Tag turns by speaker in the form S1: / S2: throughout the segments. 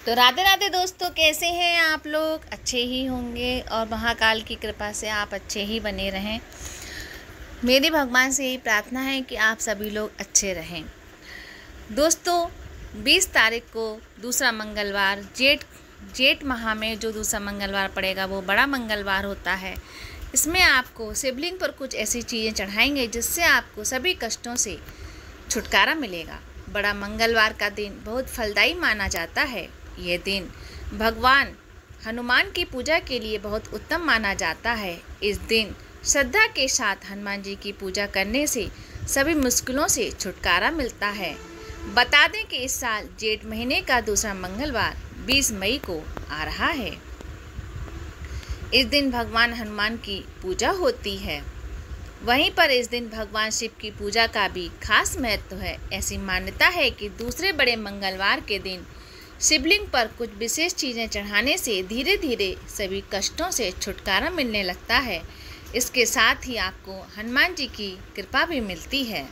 S1: तो राधे राधे दोस्तों, कैसे हैं आप लोग? अच्छे ही होंगे और महाकाल की कृपा से आप अच्छे ही बने रहें। मेरी भगवान से यही प्रार्थना है कि आप सभी लोग अच्छे रहें। दोस्तों, 20 तारीख को दूसरा मंगलवार जेठ माह में जो दूसरा मंगलवार पड़ेगा वो बड़ा मंगलवार होता है। इसमें आपको शिवलिंग पर कुछ ऐसी चीज़ें चढ़ाएंगे जिससे आपको सभी कष्टों से छुटकारा मिलेगा। बड़ा मंगलवार का दिन बहुत फलदायी माना जाता है। ये दिन भगवान हनुमान की पूजा के लिए बहुत उत्तम माना जाता है। इस दिन श्रद्धा के साथ हनुमान जी की पूजा करने से सभी मुश्किलों से छुटकारा मिलता है। बता दें कि इस साल जेठ महीने का दूसरा मंगलवार 20 मई को आ रहा है। इस दिन भगवान हनुमान की पूजा होती है। वहीं पर इस दिन भगवान शिव की पूजा का भी खास महत्व है। ऐसी मान्यता है कि दूसरे बड़े मंगलवार के दिन शिवलिंग पर कुछ विशेष चीज़ें चढ़ाने से धीरे धीरे सभी कष्टों से छुटकारा मिलने लगता है। इसके साथ ही आपको हनुमान जी की कृपा भी मिलती है।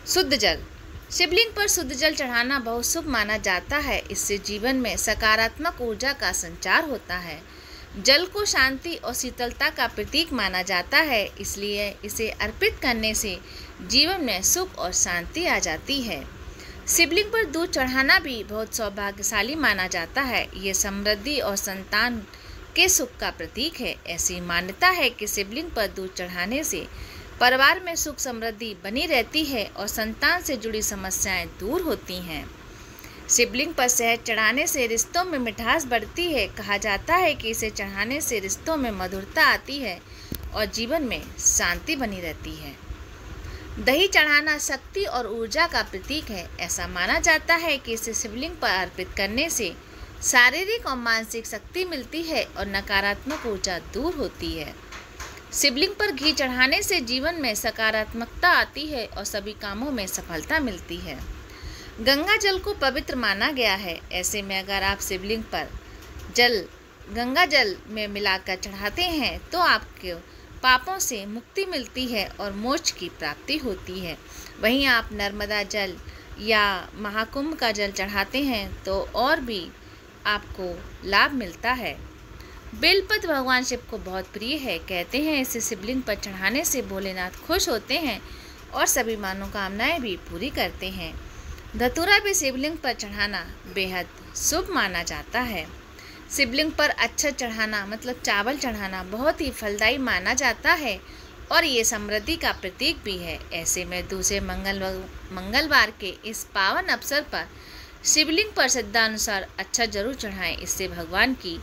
S1: शुद्ध जल। शिवलिंग पर शुद्ध जल चढ़ाना बहुत शुभ माना जाता है। इससे जीवन में सकारात्मक ऊर्जा का संचार होता है। जल को शांति और शीतलता का प्रतीक माना जाता है, इसलिए इसे अर्पित करने से जीवन में सुख और शांति आ जाती है। शिवलिंग पर दूध चढ़ाना भी बहुत सौभाग्यशाली माना जाता है। ये समृद्धि और संतान के सुख का प्रतीक है। ऐसी मान्यता है कि शिवलिंग पर दूध चढ़ाने से परिवार में सुख समृद्धि बनी रहती है और संतान से जुड़ी समस्याएं दूर होती हैं। शिवलिंग पर शहद चढ़ाने से रिश्तों में मिठास बढ़ती है। कहा जाता है कि इसे चढ़ाने से रिश्तों में मधुरता आती है और जीवन में शांति बनी रहती है। दही चढ़ाना शक्ति और ऊर्जा का प्रतीक है। ऐसा माना जाता है कि इसे शिवलिंग पर अर्पित करने से शारीरिक और मानसिक शक्ति मिलती है और नकारात्मक ऊर्जा दूर होती है। शिवलिंग पर घी चढ़ाने से जीवन में सकारात्मकता आती है और सभी कामों में सफलता मिलती है। गंगा जल को पवित्र माना गया है। ऐसे में अगर आप शिवलिंग पर गंगा जल में मिलाकर चढ़ाते हैं तो आपको पापों से मुक्ति मिलती है और मोक्ष की प्राप्ति होती है। वहीं आप नर्मदा जल या महाकुंभ का जल चढ़ाते हैं तो और भी आपको लाभ मिलता है। बेलपत्र भगवान शिव को बहुत प्रिय है। कहते हैं इसे शिवलिंग पर चढ़ाने से भोलेनाथ खुश होते हैं और सभी मनोकामनाएं भी पूरी करते हैं। धतूरा भी शिवलिंग पर चढ़ाना बेहद शुभ माना जाता है। शिवलिंग पर अक्षत चढ़ाना मतलब चावल चढ़ाना बहुत ही फलदायी माना जाता है और ये समृद्धि का प्रतीक भी है। ऐसे में दूसरे मंगलवार के इस पावन अवसर पर शिवलिंग पर श्रद्धानुसार अक्षत जरूर चढ़ाएं। इससे भगवान की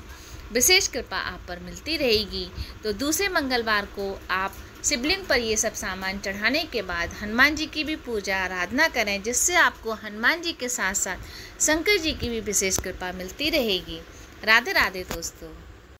S1: विशेष कृपा आप पर मिलती रहेगी। तो दूसरे मंगलवार को आप शिवलिंग पर ये सब सामान चढ़ाने के बाद हनुमान जी की भी पूजा आराधना करें, जिससे आपको हनुमान जी के साथ साथ शंकर जी की भी विशेष कृपा मिलती रहेगी। राधे राधे दोस्तों।